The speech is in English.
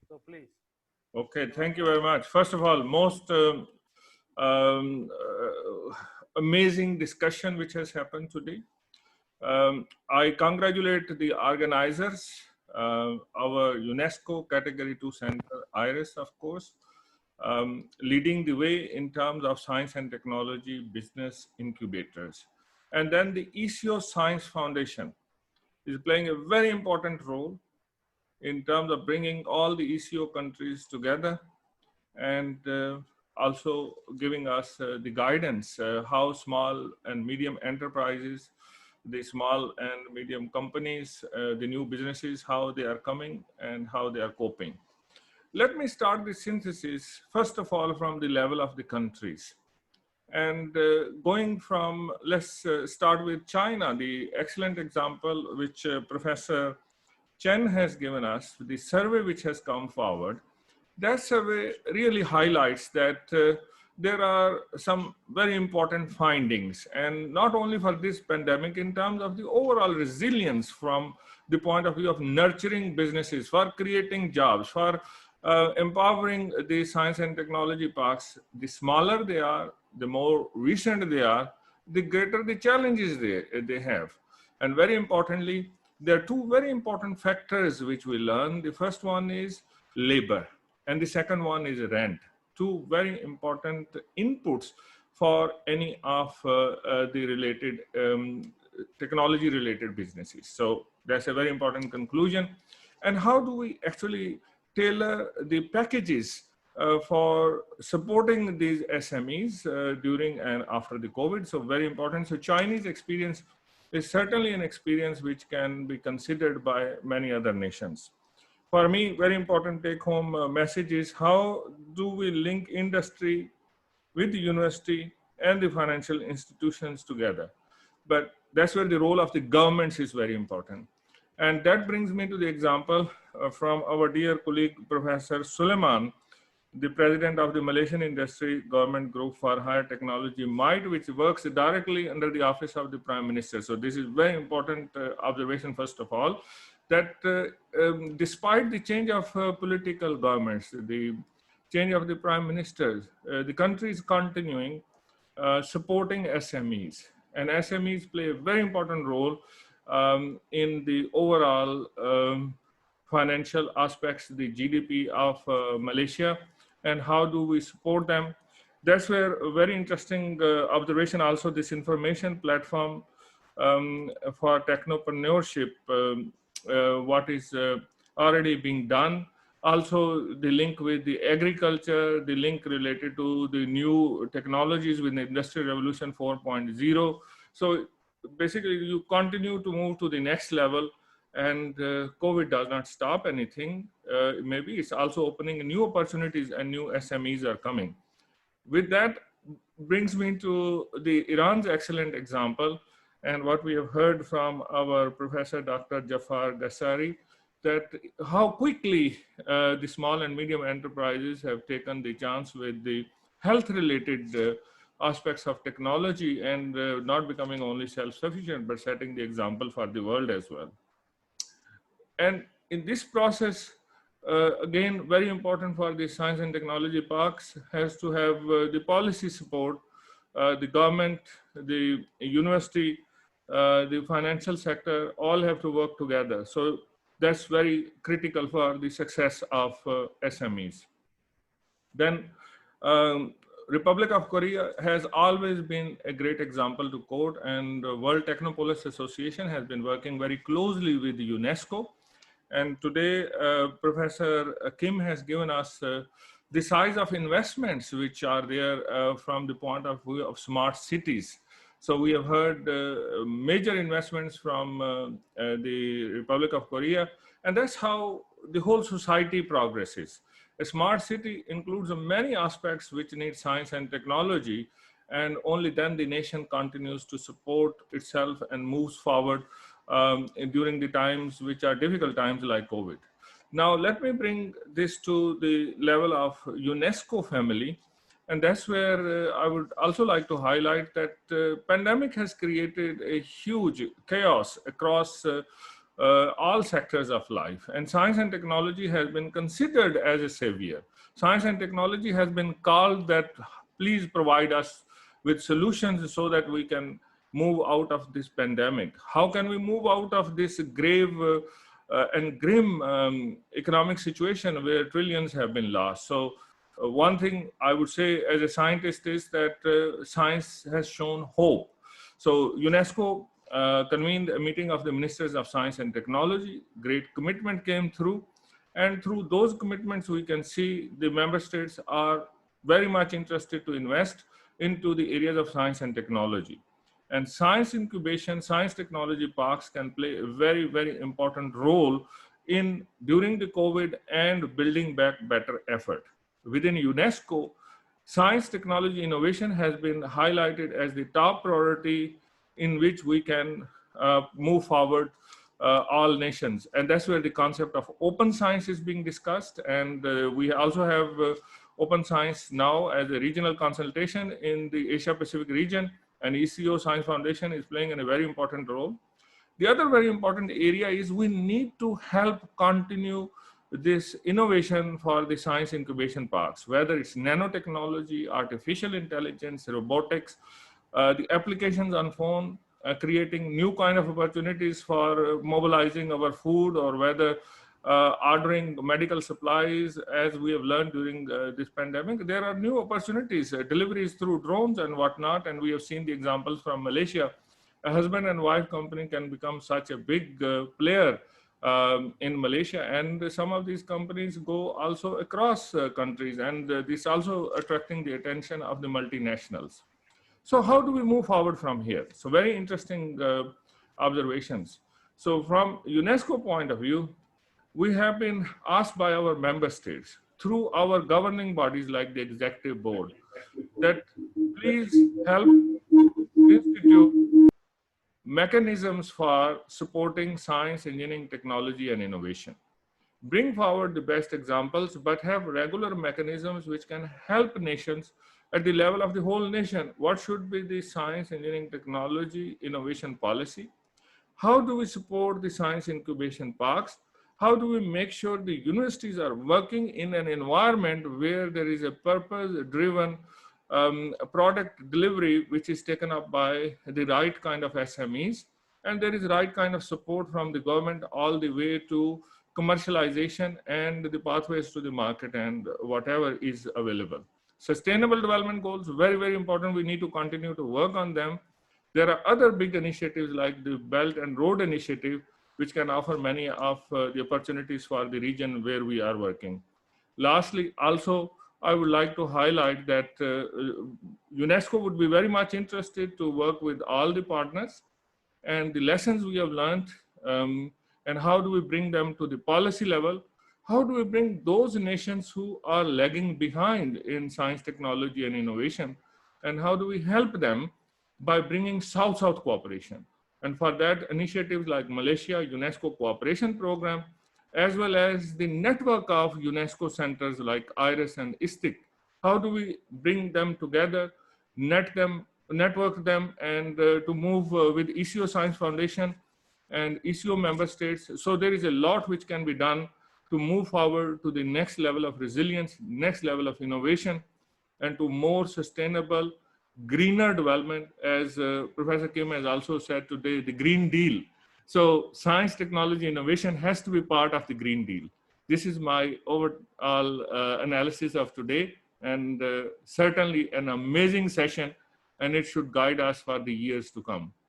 So please. Okay, thank you very much. First of all, most um, amazing discussion which has happened today. I congratulate the organizers, our UNESCO Category 2 Center, IRIS, of course, leading the way in terms of science and technology business incubators. And then the ECO Science Foundation is playing a very important role in terms of bringing all the ECO countries together and also giving us the guidance how small and medium enterprises, the small and medium companies, the new businesses, how they are coming and how they are coping. Let me start the synthesis, first of all, from the level of the countries. And going from, let's start with China, the excellent example which Professor Chen has given us, the survey which has come forward. That survey really highlights that there are some very important findings, and not only for this pandemic, in terms of the overall resilience from the point of view of nurturing businesses, for creating jobs, for empowering the science and technology parks. The smaller they are, the more recent they are, the greater the challenges they have. And very importantly, there are two very important factors which we learn. The first one is labor, and the second one is rent. Two very important inputs for any of the related technology related businesses. So that's a very important conclusion. And how do we actually tailor the packages for supporting these SMEs during and after the COVID? So very important. So Chinese experience is certainly an experience which can be considered by many other nations. For me, very important take-home message is how do we link industry with the university and the financial institutions together. But that's where the role of the governments is very important. And that brings me to the example from our dear colleague, Professor Suleiman, the president of the Malaysian Industry Government Group for Higher Technology, MITE, which works directly under the office of the Prime Minister. So this is very important observation, first of all, that despite the change of political governments, the change of the Prime Ministers, the country is continuing supporting SMEs. And SMEs play a very important role in the overall financial aspects, the GDP of Malaysia, and how do we support them. That's where a very interesting observation also, this information platform for technopreneurship, what is already being done. Also the link with the agriculture, the link related to the new technologies with the Industrial Revolution 4.0. So basically you continue to move to the next level, and COVID does not stop anything. Maybe it's also opening new opportunities and new SMEs are coming. With that brings me to the Iran's excellent example, and what we have heard from our Professor Dr. Jafar Gassari, that how quickly the small and medium enterprises have taken the chance with the health related aspects of technology and not becoming only self-sufficient, but setting the example for the world as well. And in this process, again, very important for the science and technology parks has to have the policy support, the government, the university, the financial sector, all have to work together. So that's very critical for the success of SMEs. Then Republic of Korea has always been a great example to quote, and World Technopolis Association has been working very closely with UNESCO. And today, Professor Kim has given us the size of investments which are there from the point of view of smart cities. So we have heard major investments from the Republic of Korea, and that's how the whole society progresses. A smart city includes many aspects which need science and technology, and only then the nation continues to support itself and moves forward during the times which are difficult times like COVID. Now, let me bring this to the level of UNESCO family. And that's where I would also like to highlight that pandemic has created a huge chaos across all sectors of life. And science and technology has been considered as a savior. Science and technology has been called that, please provide us with solutions so that we can move out of this pandemic. How can we move out of this grave and grim economic situation where trillions have been lost? So one thing I would say as a scientist is that science has shown hope. So UNESCO convened a meeting of the ministers of science and technology. Great commitment came through. And through those commitments, we can see the member states are very much interested to invest into the areas of science and technology. And science incubation, science technology parks can play a very, very important role in during the COVID and building back better effort. Within UNESCO, science technology innovation has been highlighted as the top priority in which we can move forward all nations. And that's where the concept of open science is being discussed. And we also have open science now as a regional consultation in the Asia Pacific region, and ECO Science Foundation is playing a very important role. The other very important area is we need to help continue this innovation for the science incubation parks, whether it's nanotechnology, artificial intelligence, robotics, the applications on phone, creating new kind of opportunities for mobilizing our food, or whether ordering medical supplies, as we have learned during this pandemic. There are new opportunities, deliveries through drones and whatnot, and we have seen the examples from Malaysia. A husband and wife company can become such a big player in Malaysia, and some of these companies go also across countries, and this also attracting the attention of the multinationals. So how do we move forward from here? So very interesting observations. So from UNESCO point of view, we have been asked by our member states through our governing bodies like the executive board that please help institute mechanisms for supporting science, engineering, technology, and innovation. Bring forward the best examples, but have regular mechanisms which can help nations at the level of the whole nation. What should be the science, engineering, technology, innovation policy? How do we support the science incubation parks? How do we make sure the universities are working in an environment where there is a purpose-driven product delivery, which is taken up by the right kind of SMEs, and there is right kind of support from the government all the way to commercialization and the pathways to the market and whatever is available. Sustainable development goals, very, very important. We need to continue to work on them. There are other big initiatives like the Belt and Road Initiative, which can offer many of the opportunities for the region where we are working. Lastly, also, I would like to highlight that UNESCO would be very much interested to work with all the partners and the lessons we have learned, and how do we bring them to the policy level? How do we bring those nations who are lagging behind in science, technology, and innovation? And how do we help them by bringing South-South cooperation? And for that, initiatives like Malaysia UNESCO Cooperation Program, as well as the network of UNESCO centers like IRIS and ISTIC. How do we bring them together, network them, and to move with ECO Science Foundation and ECO member states? So there is a lot which can be done to move forward to the next level of resilience, next level of innovation, and to more sustainable, greener development, as Professor Kim has also said today, the Green Deal. So science, technology, innovation has to be part of the Green Deal. This is my overall analysis of today, and certainly an amazing session, and it should guide us for the years to come.